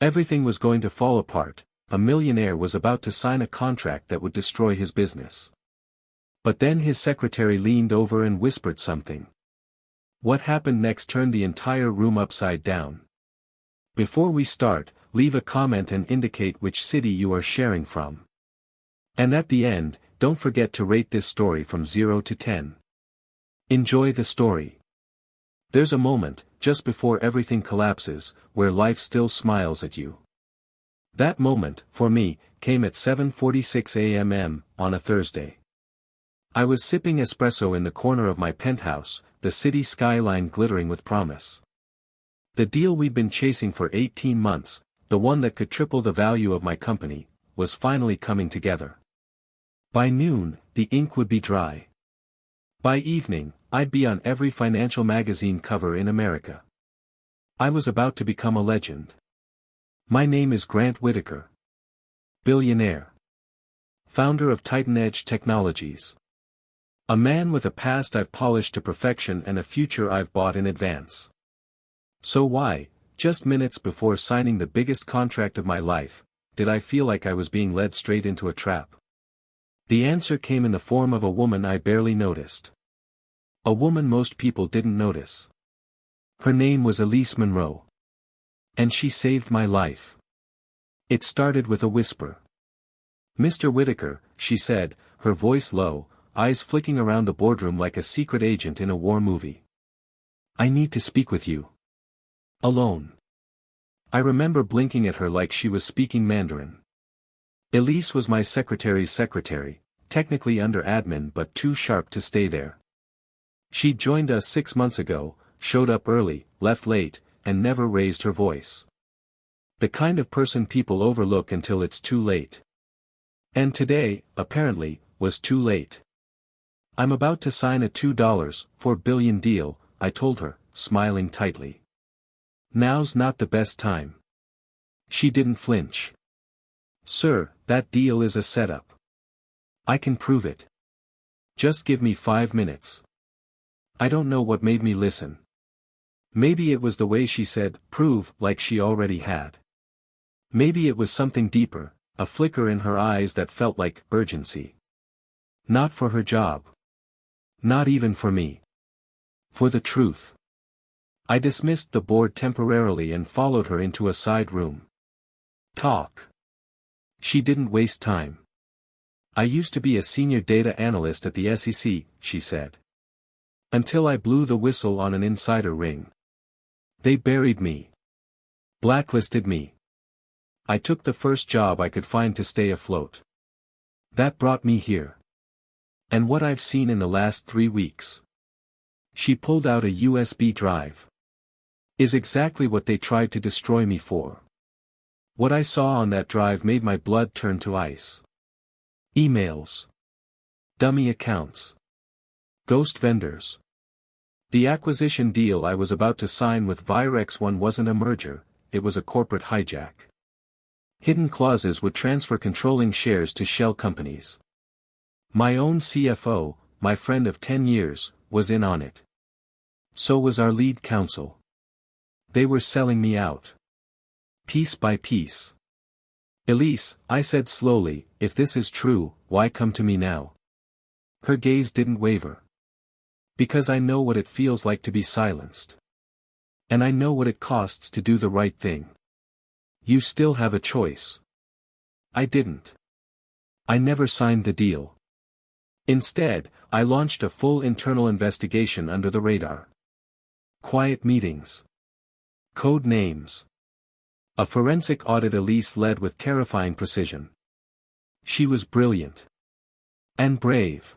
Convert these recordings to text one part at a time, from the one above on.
Everything was going to fall apart. A millionaire was about to sign a contract that would destroy his business. But then his secretary leaned over and whispered something. What happened next turned the entire room upside down. Before we start, leave a comment and indicate which city you are sharing from. And at the end, don't forget to rate this story from 0 to 10. Enjoy the story. There's a moment, just before everything collapses, where life still smiles at you. That moment, for me, came at 7:46 a.m. on a Thursday. I was sipping espresso in the corner of my penthouse, the city skyline glittering with promise. The deal we'd been chasing for 18 months, the one that could triple the value of my company, was finally coming together. By noon, the ink would be dry. By evening, I'd be on every financial magazine cover in America. I was about to become a legend. My name is Grant Whitaker. Billionaire. Founder of Titan Edge Technologies. A man with a past I've polished to perfection and a future I've bought in advance. So why, just minutes before signing the biggest contract of my life, did I feel like I was being led straight into a trap? The answer came in the form of a woman I barely noticed. A woman most people didn't notice. Her name was Elise Monroe. And she saved my life. It started with a whisper. "Mr. Whitaker," she said, her voice low, eyes flicking around the boardroom like a secret agent in a war movie. "I need to speak with you. Alone." I remember blinking at her like she was speaking Mandarin. Elise was my secretary's secretary, technically under admin but too sharp to stay there. She'd joined us 6 months ago, showed up early, left late, and never raised her voice. The kind of person people overlook until it's too late. And today, apparently, was too late. "I'm about to sign a $2.4 billion deal," I told her, smiling tightly. "Now's not the best time." She didn't flinch. "Sir, that deal is a setup. I can prove it. Just give me 5 minutes." I don't know what made me listen. Maybe it was the way she said, "prove," like she already had. Maybe it was something deeper, a flicker in her eyes that felt like urgency. Not for her job. Not even for me. For the truth. I dismissed the board temporarily and followed her into a side room. Talk. She didn't waste time. "I used to be a senior data analyst at the SEC," she said. "Until I blew the whistle on an insider ring. They buried me. Blacklisted me. I took the first job I could find to stay afloat. That brought me here. And what I've seen in the last 3 weeks." She pulled out a USB drive. "Is exactly what they tried to destroy me for. What I saw on that drive made my blood turn to ice. Emails. Dummy accounts. Ghost vendors. The acquisition deal I was about to sign with Virex1 wasn't a merger, it was a corporate hijack. Hidden clauses would transfer controlling shares to shell companies. My own CFO, my friend of 10 years, was in on it. So was our lead counsel. They were selling me out. Piece by piece. "Elise," I said slowly, "if this is true, why come to me now?" Her gaze didn't waver. "Because I know what it feels like to be silenced. And I know what it costs to do the right thing. You still have a choice." I didn't. I never signed the deal. Instead, I launched a full internal investigation under the radar. Quiet meetings. Code names. A forensic audit Elise led with terrifying precision. She was brilliant. And brave.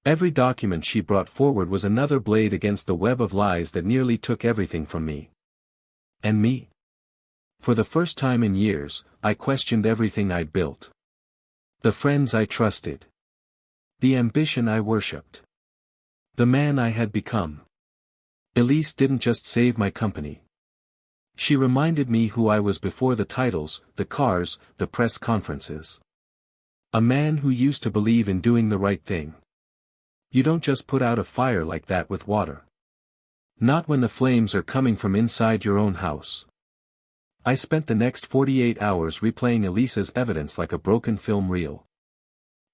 Every document she brought forward was another blade against the web of lies that nearly took everything from me. And me? For the first time in years, I questioned everything I'd built. The friends I trusted. The ambition I worshipped. The man I had become. Elise didn't just save my company. She reminded me who I was before the titles, the cars, the press conferences. A man who used to believe in doing the right thing. You don't just put out a fire like that with water. Not when the flames are coming from inside your own house. I spent the next 48 hours replaying Elise's evidence like a broken film reel.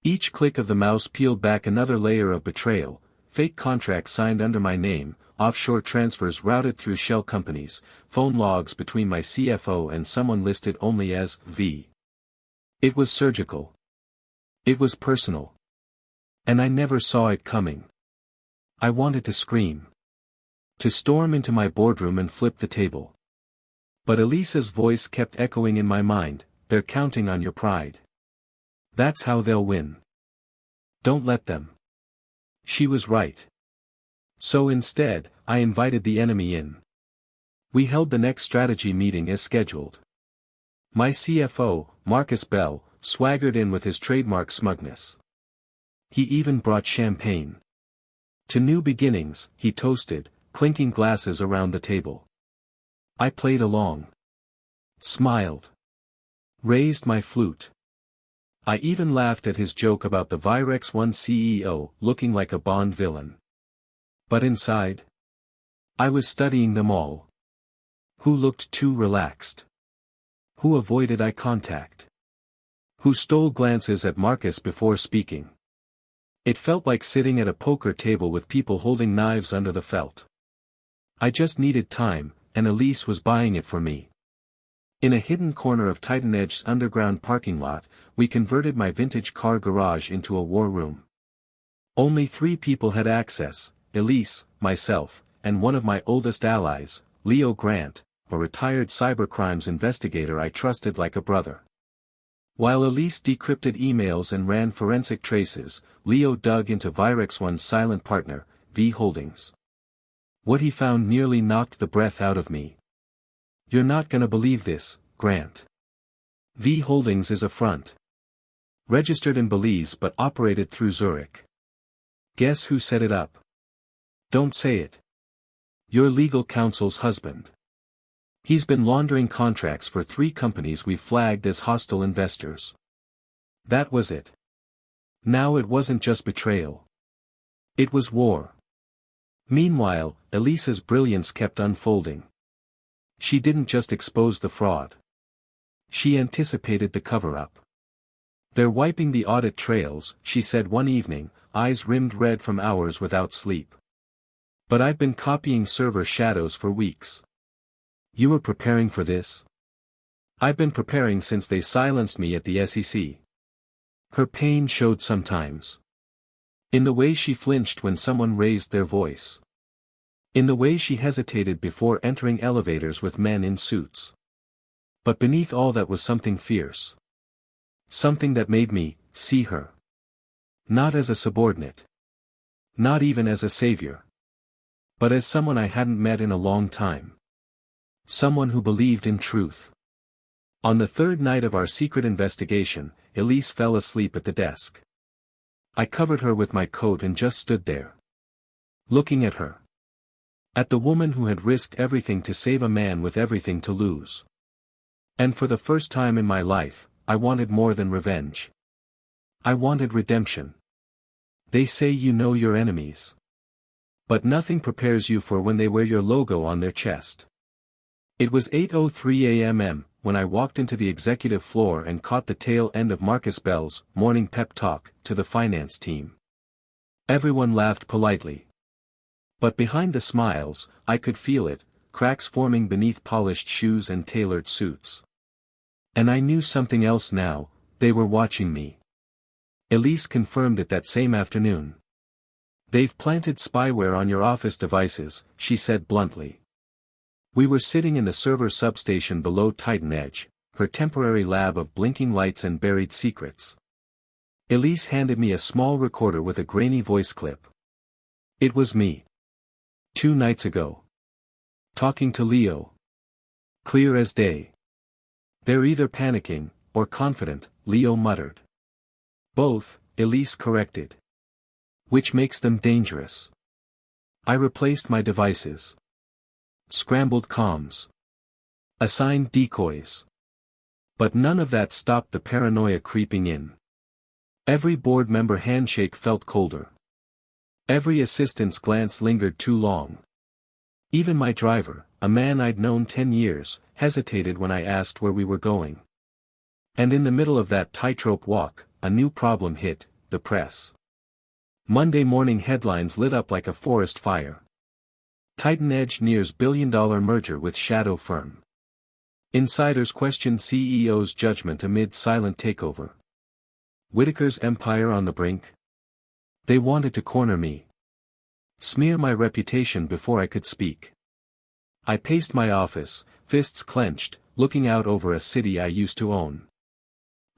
Each click of the mouse peeled back another layer of betrayal, fake contracts signed under my name, offshore transfers routed through shell companies, phone logs between my CFO and someone listed only as V. It was surgical. It was personal. And I never saw it coming. I wanted to scream. To storm into my boardroom and flip the table. But Elise's voice kept echoing in my mind, "They're counting on your pride. That's how they'll win. Don't let them." She was right. So instead, I invited the enemy in. We held the next strategy meeting as scheduled. My CFO, Marcus Bell, swaggered in with his trademark smugness. He even brought champagne. To new beginnings, he toasted, clinking glasses around the table. I played along. Smiled. Raised my flute. I even laughed at his joke about the Virex One CEO looking like a Bond villain. But inside, I was studying them all. Who looked too relaxed? Who avoided eye contact? Who stole glances at Marcus before speaking? It felt like sitting at a poker table with people holding knives under the felt. I just needed time, and Elise was buying it for me. In a hidden corner of Titan Edge's underground parking lot, we converted my vintage car garage into a war room. Only 3 people had access: Elise, myself, and one of my oldest allies, Leo Grant, a retired cybercrimes investigator I trusted like a brother. While Elise decrypted emails and ran forensic traces, Leo dug into Virex One's silent partner, V Holdings. What he found nearly knocked the breath out of me. "You're not gonna believe this, Grant. V Holdings is a front. Registered in Belize but operated through Zurich. Guess who set it up? Don't say it. Your legal counsel's husband. He's been laundering contracts for 3 companies we flagged as hostile investors." That was it. Now it wasn't just betrayal. It was war. Meanwhile, Elise's brilliance kept unfolding. She didn't just expose the fraud. She anticipated the cover-up. "They're wiping the audit trails," she said one evening, eyes rimmed red from hours without sleep. "But I've been copying server shadows for weeks." "You were preparing for this?" "I've been preparing since they silenced me at the SEC." Her pain showed sometimes. In the way she flinched when someone raised their voice. In the way she hesitated before entering elevators with men in suits. But beneath all that was something fierce. Something that made me see her. Not as a subordinate. Not even as a savior. But as someone I hadn't met in a long time. Someone who believed in truth. On the 3rd night of our secret investigation, Elise fell asleep at the desk. I covered her with my coat and just stood there. Looking at her. At the woman who had risked everything to save a man with everything to lose. And for the first time in my life, I wanted more than revenge. I wanted redemption. They say you know your enemies. But nothing prepares you for when they wear your logo on their chest. It was 8:03 a.m. when I walked into the executive floor and caught the tail end of Marcus Bell's morning pep talk to the finance team. Everyone laughed politely. But behind the smiles, I could feel it, cracks forming beneath polished shoes and tailored suits. And I knew something else now: they were watching me. Elise confirmed it that same afternoon. "They've planted spyware on your office devices," she said bluntly. We were sitting in the server substation below Titan Edge, her temporary lab of blinking lights and buried secrets. Elise handed me a small recorder with a grainy voice clip. It was me. 2 nights ago. Talking to Leo. Clear as day. "They're either panicking, or confident," Leo muttered. "Both," Elise corrected. "Which makes them dangerous." I replaced my devices. Scrambled comms. Assigned decoys. But none of that stopped the paranoia creeping in. Every board member handshake felt colder. Every assistant's glance lingered too long. Even my driver, a man I'd known 10 years, hesitated when I asked where we were going. And in the middle of that tightrope walk, a new problem hit: the press. Monday morning headlines lit up like a forest fire. Titan Edge nears billion-dollar merger with shadow firm. Insiders question CEO's judgment amid silent takeover. Whitaker's empire on the brink? They wanted to corner me. Smear my reputation before I could speak. I paced my office, fists clenched, looking out over a city I used to own.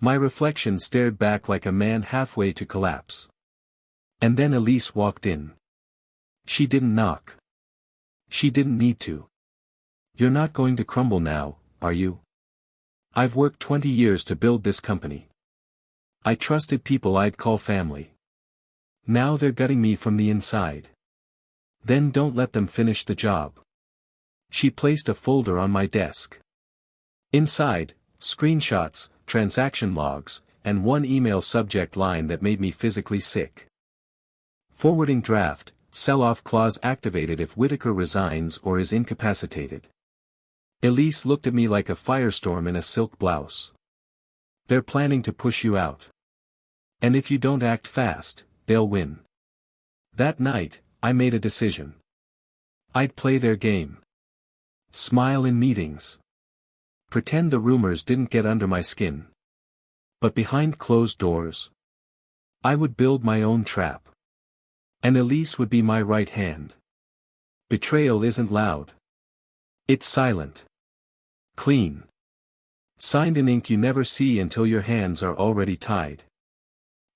My reflection stared back like a man halfway to collapse. And then Elise walked in. She didn't knock. She didn't need to. "You're not going to crumble now, are you? I've worked 20 years to build this company. I trusted people I'd call family. Now they're gutting me from the inside. Then don't let them finish the job." She placed a folder on my desk. Inside, screenshots, transaction logs, and one email subject line that made me physically sick. Forwarding draft, sell-off clause activated if Whitaker resigns or is incapacitated. Elise looked at me like a firestorm in a silk blouse. "They're planning to push you out. And if you don't act fast, they'll win." That night, I made a decision. I'd play their game. Smile in meetings. Pretend the rumors didn't get under my skin. But behind closed doors, I would build my own trap. And Elise would be my right hand. Betrayal isn't loud. It's silent. Clean. Signed in ink you never see until your hands are already tied.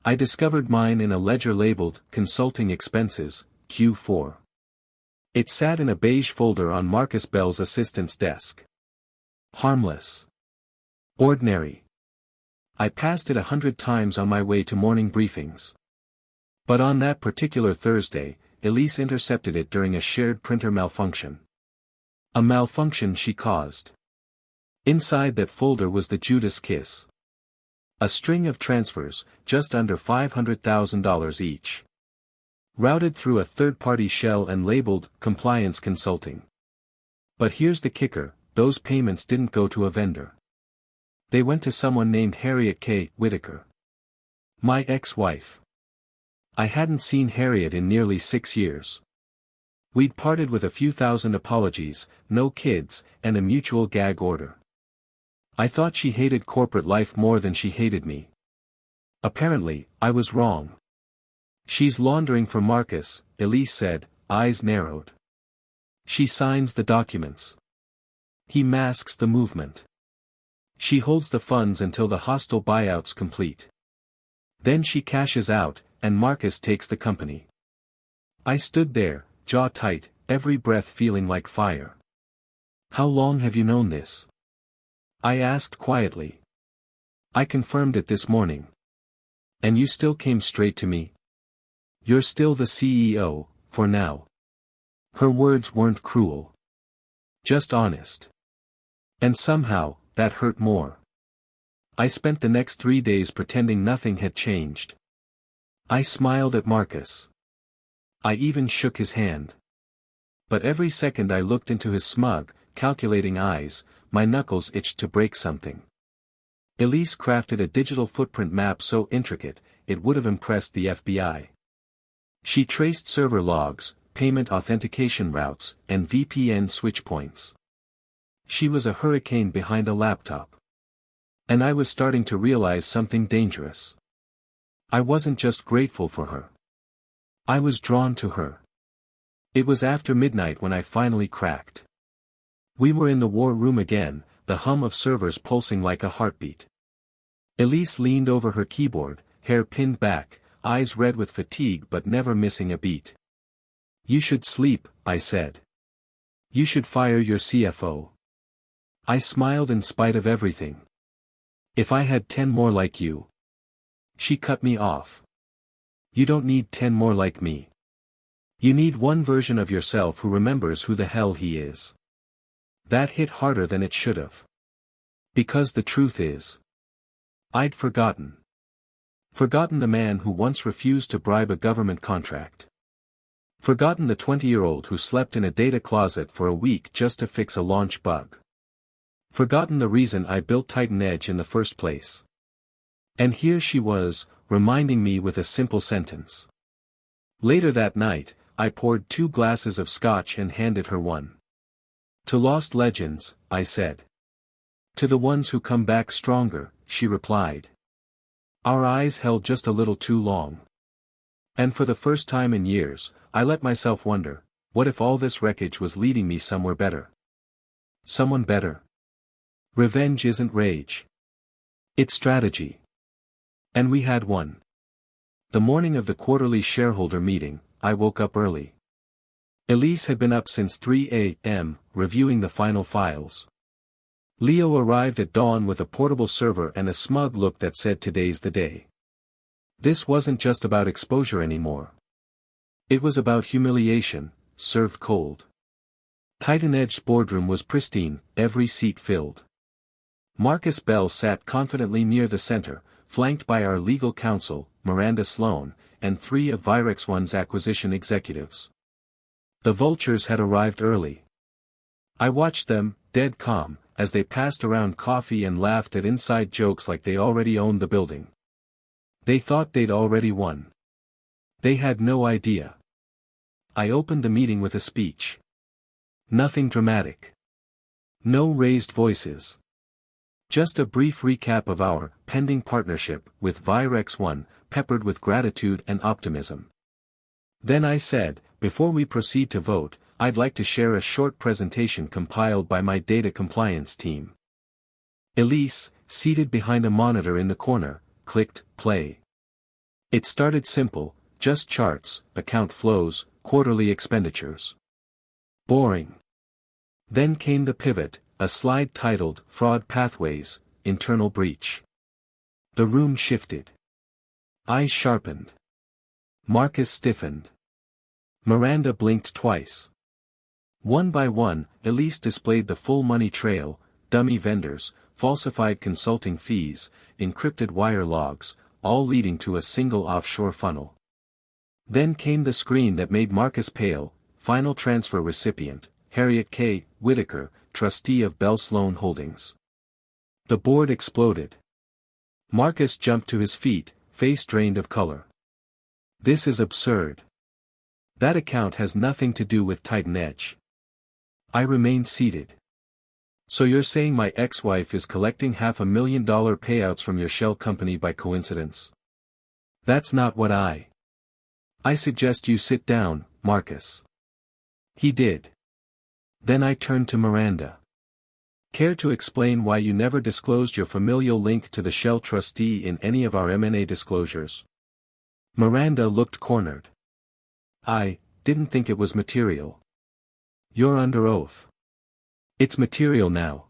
I discovered mine in a ledger labeled Consulting Expenses, Q4. It sat in a beige folder on Marcus Bell's assistant's desk. Harmless. Ordinary. I passed it 100 times on my way to morning briefings. But on that particular Thursday, Elise intercepted it during a shared printer malfunction. A malfunction she caused. Inside that folder was the Judas kiss. A string of transfers, just under $500,000 each. Routed through a third-party shell and labeled Compliance Consulting. But here's the kicker: those payments didn't go to a vendor. They went to someone named Harriet K. Whitaker. My ex-wife. I hadn't seen Harriet in nearly 6 years. We'd parted with a few thousand apologies, no kids, and a mutual gag order. I thought she hated corporate life more than she hated me. Apparently, I was wrong. "She's laundering for Marcus," Elise said, eyes narrowed. "She signs the documents. He masks the movement. She holds the funds until the hostile buyout's complete. Then she cashes out, and Marcus takes the company." I stood there, jaw tight, every breath feeling like fire. "How long have you known this?" I asked quietly. "I confirmed it this morning." "And you still came straight to me?" "You're still the CEO, for now." Her words weren't cruel. Just honest. And somehow, that hurt more. I spent the next 3 days pretending nothing had changed. I smiled at Marcus. I even shook his hand. But every second I looked into his smug, calculating eyes, my knuckles itched to break something. Elise crafted a digital footprint map so intricate, it would have impressed the FBI. She traced server logs, payment authentication routes, and VPN switch points. She was a hurricane behind a laptop. And I was starting to realize something dangerous. I wasn't just grateful for her. I was drawn to her. It was after midnight when I finally cracked. We were in the war room again, the hum of servers pulsing like a heartbeat. Elise leaned over her keyboard, hair pinned back, eyes red with fatigue but never missing a beat. "You should sleep," I said. "You should fire your CFO." I smiled in spite of everything. "If I had 10 more like you." She cut me off. "You don't need 10 more like me. You need one version of yourself who remembers who the hell he is." That hit harder than it should have. Because the truth is, I'd forgotten. Forgotten the man who once refused to bribe a government contract. Forgotten the 20-year-old who slept in a data closet for a week just to fix a launch bug. Forgotten the reason I built Titan Edge in the first place. And here she was, reminding me with a simple sentence. Later that night, I poured 2 glasses of scotch and handed her one. To lost legends, I said. To the ones who come back stronger, she replied. Our eyes held just a little too long. And for the first time in years, I let myself wonder, what if all this wreckage was leading me somewhere better? Someone better. Revenge isn't rage. It's strategy. And we had one. The morning of the quarterly shareholder meeting, I woke up early. Elise had been up since 3 a.m., reviewing the final files. Leo arrived at dawn with a portable server and a smug look that said today's the day. This wasn't just about exposure anymore. It was about humiliation, served cold. Titan Edge's boardroom was pristine, every seat filled. Marcus Bell sat confidently near the center, flanked by our legal counsel, Miranda Sloan, and 3 of Virex One's acquisition executives. The vultures had arrived early. I watched them, dead calm, as they passed around coffee and laughed at inside jokes like they already owned the building. They thought they'd already won. They had no idea. I opened the meeting with a speech. Nothing dramatic. No raised voices. Just a brief recap of our pending partnership with Virex One, peppered with gratitude and optimism. Then I said, before we proceed to vote, I'd like to share a short presentation compiled by my data compliance team. Elise, seated behind a monitor in the corner, clicked play. It started simple, just charts, account flows, quarterly expenditures. Boring. Then came the pivot, a slide titled Fraud Pathways, Internal Breach. The room shifted. Eyes sharpened. Marcus stiffened. Miranda blinked twice. One by one, Elise displayed the full money trail, dummy vendors, falsified consulting fees, encrypted wire logs, all leading to a single offshore funnel. Then came the screen that made Marcus pale, final transfer recipient, Harriet K. Whitaker, trustee of Bell Sloan Holdings. The board exploded. Marcus jumped to his feet, face drained of color. This is absurd. That account has nothing to do with Titan Edge. I remained seated. So you're saying my ex-wife is collecting $500,000 payouts from your shell company by coincidence? That's not what I suggest you sit down, Marcus. He did. Then I turned to Miranda. Care to explain why you never disclosed your familial link to the Shell trustee in any of our M&A disclosures? Miranda looked cornered. I didn't think it was material. You're under oath. It's material now.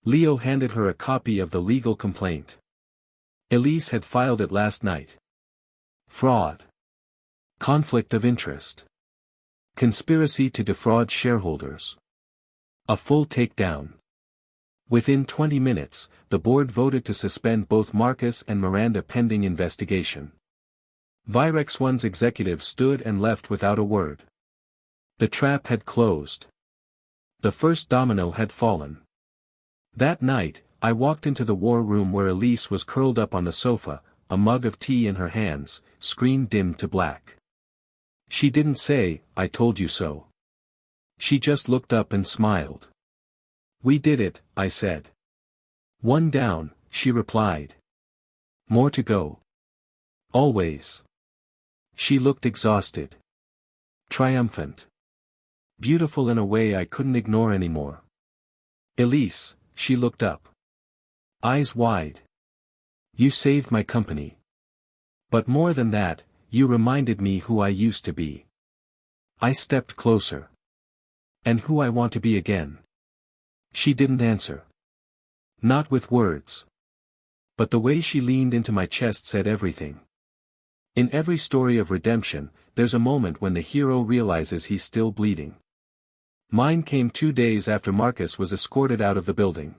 Leo handed her a copy of the legal complaint. Elise had filed it last night. Fraud. Conflict of interest. Conspiracy to defraud shareholders. A full takedown. Within 20 minutes, the board voted to suspend both Marcus and Miranda pending investigation. Virex One's executives stood and left without a word. The trap had closed. The first domino had fallen. That night, I walked into the war room where Elise was curled up on the sofa, a mug of tea in her hands, screen dimmed to black. She didn't say, "I told you so." She just looked up and smiled. "We did it," I said. "One down," she replied. "More to go." "Always." She looked exhausted. Triumphant. Beautiful in a way I couldn't ignore anymore. "Elise," she looked up. Eyes wide. "You saved my company. But more than that, you reminded me who I used to be." I stepped closer. "And who I want to be again." She didn't answer. Not with words. But the way she leaned into my chest said everything. In every story of redemption, there's a moment when the hero realizes he's still bleeding. Mine came 2 days after Marcus was escorted out of the building.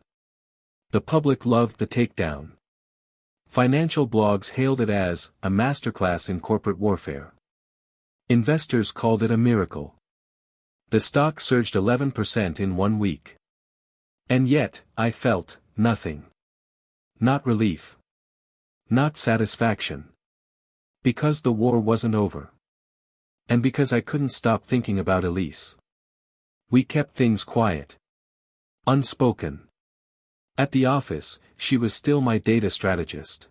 The public loved the takedown. Financial blogs hailed it as a masterclass in corporate warfare. Investors called it a miracle. The stock surged 11% in 1 week. And yet, I felt nothing. Not relief. Not satisfaction. Because the war wasn't over. And because I couldn't stop thinking about Elise. We kept things quiet. Unspoken. At the office, she was still my data strategist.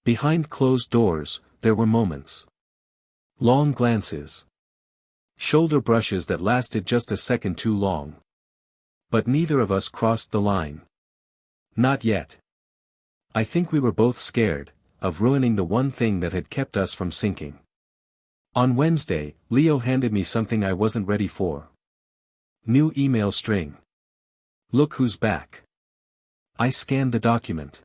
Behind closed doors, there were moments. Long glances. Shoulder brushes that lasted just a second too long. But neither of us crossed the line. Not yet. I think we were both scared, of ruining the one thing that had kept us from sinking. On Wednesday, Leo handed me something I wasn't ready for. New email string. Look who's back. I scanned the document.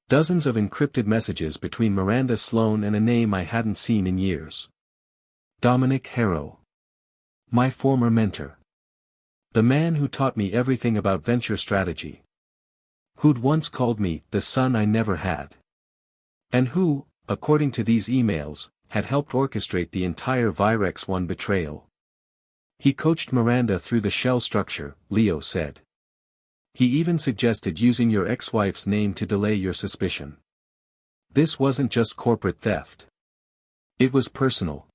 Dozens of encrypted messages between Miranda Sloan and a name I hadn't seen in years. Dominic Harrow. My former mentor. The man who taught me everything about venture strategy. Who'd once called me the son I never had. And who, according to these emails, had helped orchestrate the entire Virex 1 betrayal. He coached Miranda through the shell structure, Leo said. He even suggested using your ex-wife's name to delay your suspicion. This wasn't just corporate theft. It was personal.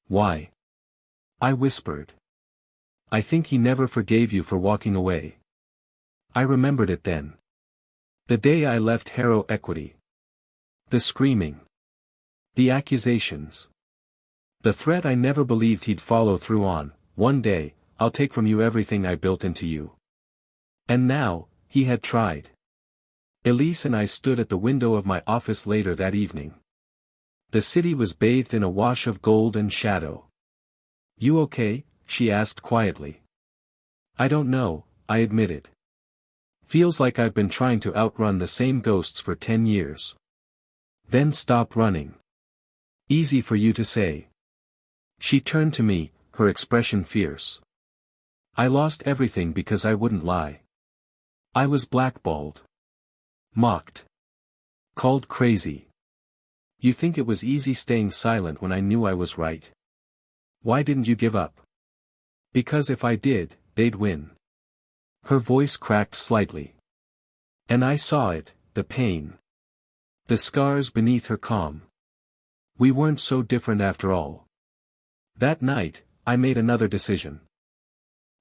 Why? I whispered. I think he never forgave you for walking away. I remembered it then. The day I left Harrow Equity. The screaming. The accusations. The threat I never believed he'd follow through on, one day, I'll take from you everything I built into you. And now, he had tried. Elise and I stood at the window of my office later that evening. The city was bathed in a wash of gold and shadow. You okay? She asked quietly. I don't know, I admitted. Feels like I've been trying to outrun the same ghosts for 10 years. Then stop running. Easy for you to say. She turned to me, her expression fierce. I lost everything because I wouldn't lie. I was blackballed. Mocked. Called crazy. You think it was easy staying silent when I knew I was right? Why didn't you give up? Because if I did, they'd win. Her voice cracked slightly. And I saw it, the pain. The scars beneath her calm. We weren't so different after all. That night, I made another decision.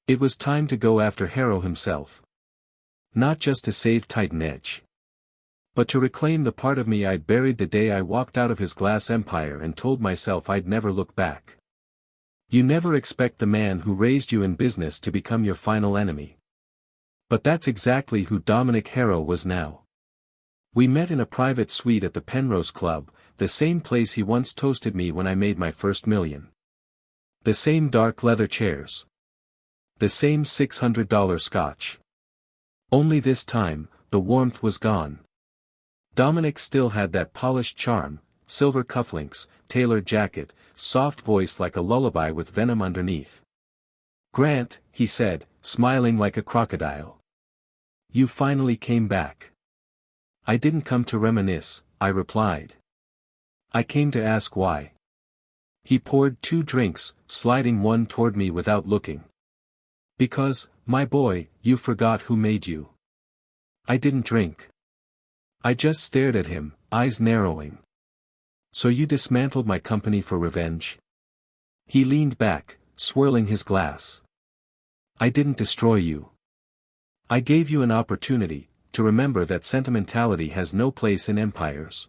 It was time to go after Harrow himself. Not just to save Titan Edge. But to reclaim the part of me I'd buried the day I walked out of his glass empire and told myself I'd never look back. You never expect the man who raised you in business to become your final enemy. But that's exactly who Dominic Harrow was now. We met in a private suite at the Penrose Club, the same place he once toasted me when I made my first million. The same dark leather chairs. The same $600 scotch. Only this time, the warmth was gone. Dominic still had that polished charm, silver cufflinks, tailored jacket, soft voice like a lullaby with venom underneath. Grant, he said, smiling like a crocodile. You finally came back. I didn't come to reminisce, I replied. I came to ask why. He poured 2 drinks, sliding one toward me without looking. Because, my boy, you forgot who made you. I didn't drink. I just stared at him, eyes narrowing. So you dismantled my company for revenge? He leaned back, swirling his glass. I didn't destroy you. I gave you an opportunity, to remember that sentimentality has no place in empires.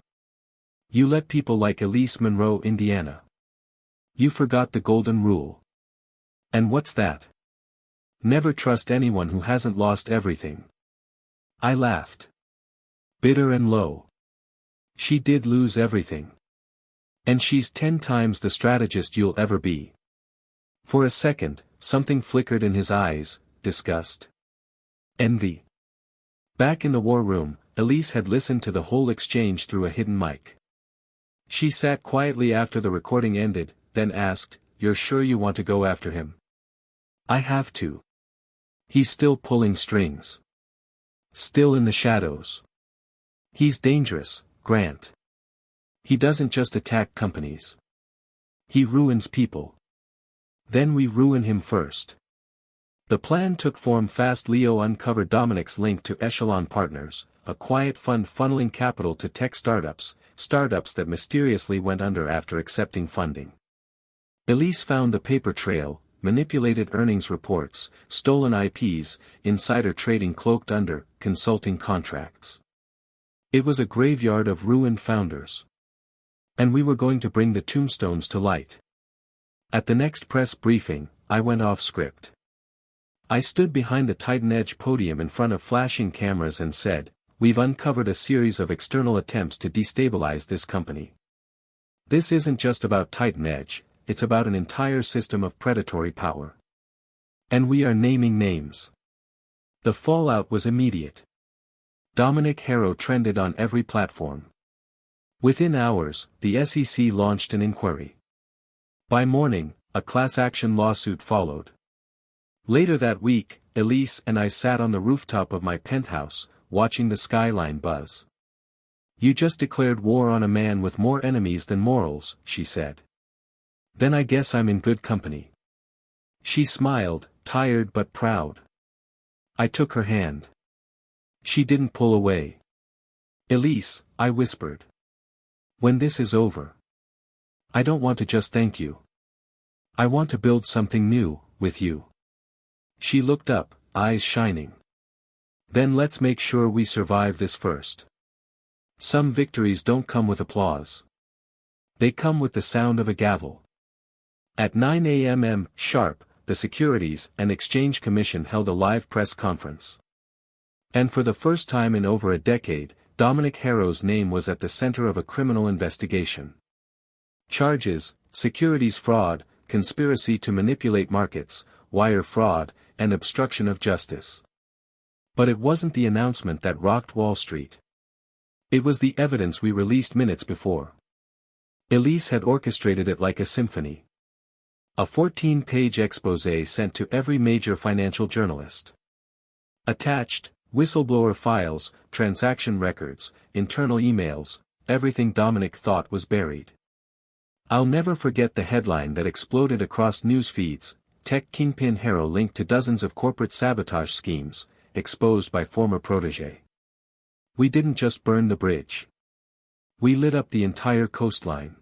You let people like Elise Monroe, Indiana. You forgot the golden rule. And what's that? Never trust anyone who hasn't lost everything. I laughed. Bitter and low. She did lose everything. And she's 10 times the strategist you'll ever be. For a second, something flickered in his eyes, disgust. Envy. Back in the war room, Elise had listened to the whole exchange through a hidden mic. She sat quietly after the recording ended, then asked, You're sure you want to go after him? I have to. He's still pulling strings. Still in the shadows. He's dangerous, Grant. He doesn't just attack companies. He ruins people. Then we ruin him first. The plan took form fast. Leo uncovered Dominic's link to Echelon Partners, a quiet fund funneling capital to tech startups that mysteriously went under after accepting funding. Elise found the paper trail, manipulated earnings reports, stolen IPs, insider trading cloaked under consulting contracts. It was a graveyard of ruined founders. And we were going to bring the tombstones to light. At the next press briefing, I went off script. I stood behind the Titan Edge podium in front of flashing cameras and said, "We've uncovered a series of external attempts to destabilize this company. This isn't just about Titan Edge, it's about an entire system of predatory power. And we are naming names." The fallout was immediate. Dominic Harrow trended on every platform. Within hours, the SEC launched an inquiry. By morning, a class action lawsuit followed. Later that week, Elise and I sat on the rooftop of my penthouse, watching the skyline buzz. "You just declared war on a man with more enemies than morals," she said. "Then I guess I'm in good company." She smiled, tired but proud. I took her hand. She didn't pull away. "Elise," I whispered. "When this is over, I don't want to just thank you. I want to build something new, with you." She looked up, eyes shining. "Then let's make sure we survive this first. Some victories don't come with applause. They come with the sound of a gavel." At 9 a.m. sharp, the Securities and Exchange Commission held a live press conference. And for the first time in over a decade, Dominic Harrow's name was at the center of a criminal investigation. Charges: securities fraud, conspiracy to manipulate markets, wire fraud, and obstruction of justice. But it wasn't the announcement that rocked Wall Street. It was the evidence we released minutes before. Elise had orchestrated it like a symphony. A 14-page exposé sent to every major financial journalist. Attached, whistleblower files, transaction records, internal emails, everything Dominic thought was buried. I'll never forget the headline that exploded across news feeds: "Tech Kingpin Harrow linked to dozens of corporate sabotage schemes, exposed by former protégé." We didn't just burn the bridge. We lit up the entire coastline.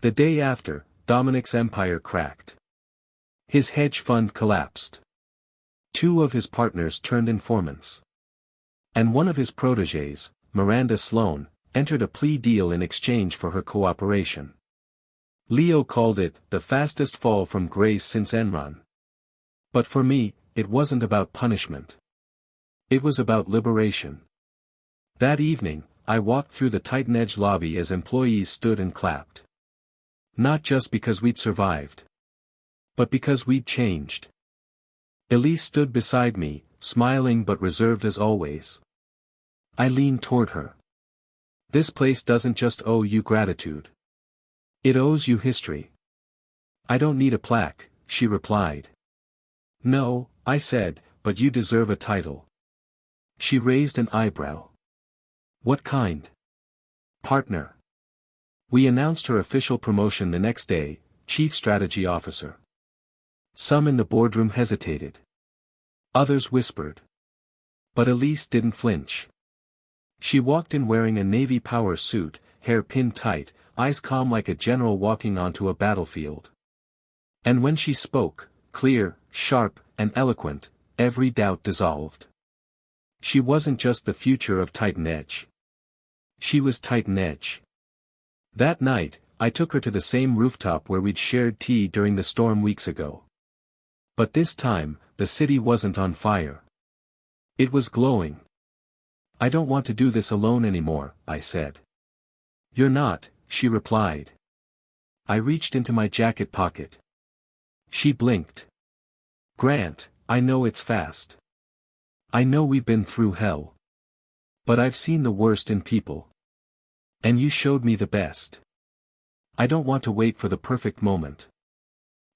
The day after, Dominic's empire cracked. His hedge fund collapsed. 2 of his partners turned informants. And one of his protégés, Miranda Sloan, entered a plea deal in exchange for her cooperation. Leo called it the fastest fall from grace since Enron. But for me, it wasn't about punishment. It was about liberation. That evening, I walked through the Titan Edge lobby as employees stood and clapped. Not just because we'd survived, but because we'd changed. Elise stood beside me, smiling but reserved as always. I leaned toward her. "This place doesn't just owe you gratitude. It owes you history." "I don't need a plaque," she replied. "No," I said, "but you deserve a title." She raised an eyebrow. "What kind?" "Partner." We announced her official promotion the next day, Chief Strategy Officer. Some in the boardroom hesitated. Others whispered. But Elise didn't flinch. She walked in wearing a navy power suit, hair pinned tight, eyes calm like a general walking onto a battlefield. And when she spoke, clear, sharp, and eloquent, every doubt dissolved. She wasn't just the future of Titan Edge. She was Titan Edge. That night, I took her to the same rooftop where we'd shared tea during the storm weeks ago. But this time, the city wasn't on fire. It was glowing. "I don't want to do this alone anymore," I said. "You're not," she replied. I reached into my jacket pocket. She blinked. "Grant, I know it's fast. I know we've been through hell. But I've seen the worst in people. And you showed me the best. I don't want to wait for the perfect moment.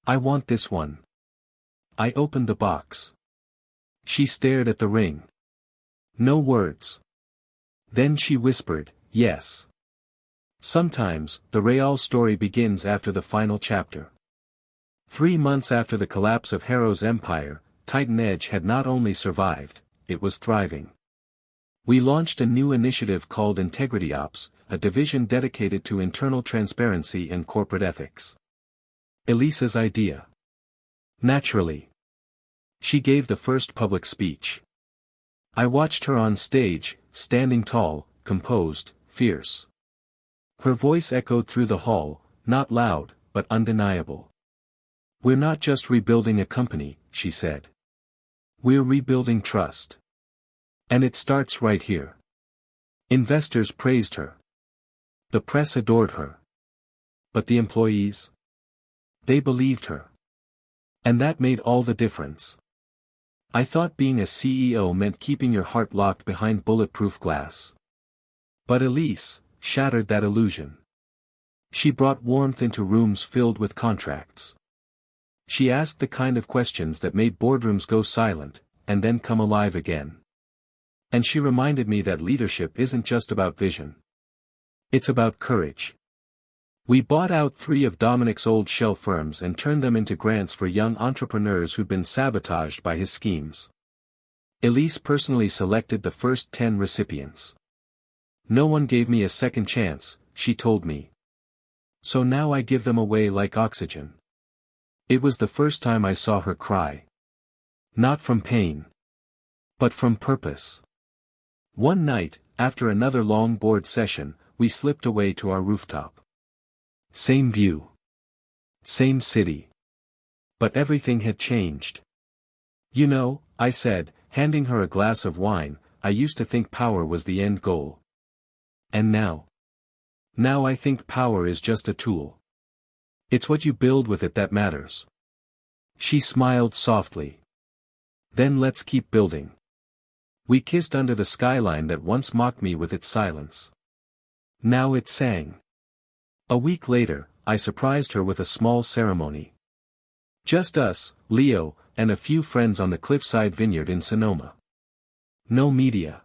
I want this one." I opened the box. She stared at the ring. No words. Then she whispered, "Yes." Sometimes, the real story begins after the final chapter. 3 months after the collapse of Harrow's empire, Titan Edge had not only survived, it was thriving. We launched a new initiative called Integrity Ops, a division dedicated to internal transparency and corporate ethics. Elise's idea. Naturally. She gave the first public speech. I watched her on stage, standing tall, composed, fierce. Her voice echoed through the hall, not loud, but undeniable. "We're not just rebuilding a company," she said. "We're rebuilding trust. And it starts right here." Investors praised her. The press adored her. But the employees? They believed her. And that made all the difference. I thought being a CEO meant keeping your heart locked behind bulletproof glass. But Elise shattered that illusion. She brought warmth into rooms filled with contracts. She asked the kind of questions that made boardrooms go silent, and then come alive again. And she reminded me that leadership isn't just about vision. It's about courage. We bought out 3 of Dominic's old shell firms and turned them into grants for young entrepreneurs who'd been sabotaged by his schemes. Elise personally selected the first 10 recipients. "No one gave me a second chance," she told me. "So now I give them away like oxygen." It was the first time I saw her cry. Not from pain. But from purpose. One night, after another long board session, we slipped away to our rooftop. Same view. Same city. But everything had changed. "You know," I said, handing her a glass of wine, "I used to think power was the end goal. And now? Now I think power is just a tool. It's what you build with it that matters." She smiled softly. "Then let's keep building." We kissed under the skyline that once mocked me with its silence. Now it sang. A week later, I surprised her with a small ceremony. Just us, Leo, and a few friends on the cliffside vineyard in Sonoma. No media.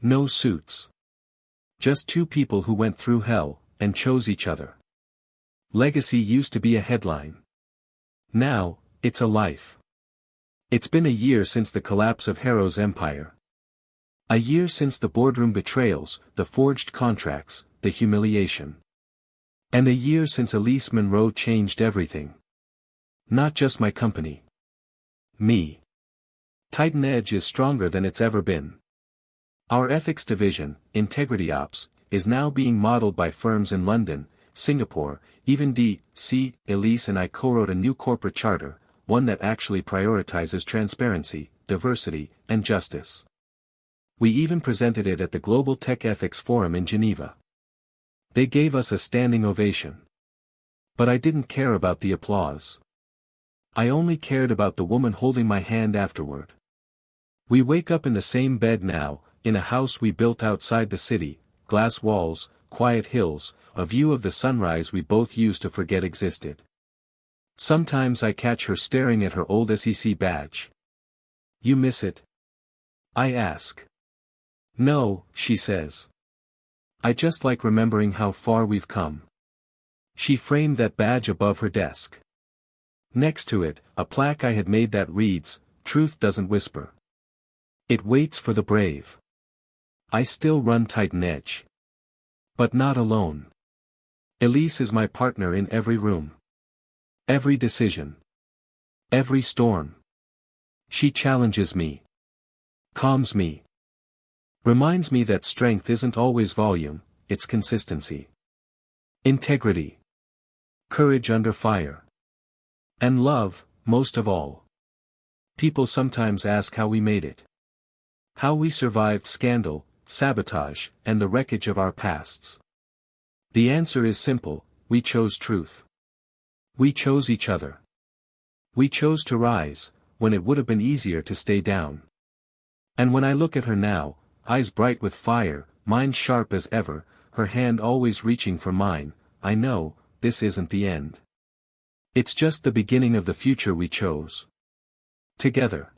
No suits. Just 2 people who went through hell, and chose each other. Legacy used to be a headline. Now, it's a life. It's been a year since the collapse of Harrow's empire. A year since the boardroom betrayals, the forged contracts, the humiliation. And a year since Elise Monroe changed everything. Not just my company. Me. Titan Edge is stronger than it's ever been. Our ethics division, Integrity Ops, is now being modeled by firms in London, Singapore, even D.C. Elise and I co-wrote a new corporate charter, one that actually prioritizes transparency, diversity, and justice. We even presented it at the Global Tech Ethics Forum in Geneva. They gave us a standing ovation. But I didn't care about the applause. I only cared about the woman holding my hand afterward. We wake up in the same bed now, in a house we built outside the city, glass walls, quiet hills, a view of the sunrise we both used to forget existed. Sometimes I catch her staring at her old SEC badge. "You miss it?" I ask. "No," she says. "I just like remembering how far we've come." She framed that badge above her desk. Next to it, a plaque I had made that reads, "Truth doesn't whisper. It waits for the brave." I still run Titan Edge. But not alone. Elise is my partner in every room. Every decision. Every storm. She challenges me. Calms me. Reminds me that strength isn't always volume, it's consistency. Integrity. Courage under fire. And love, most of all. People sometimes ask how we made it. How we survived scandal, sabotage, and the wreckage of our pasts. The answer is simple: we chose truth. We chose each other. We chose to rise, when it would have been easier to stay down. And when I look at her now, eyes bright with fire, mind sharp as ever, her hand always reaching for mine, I know, this isn't the end. It's just the beginning of the future we chose. Together.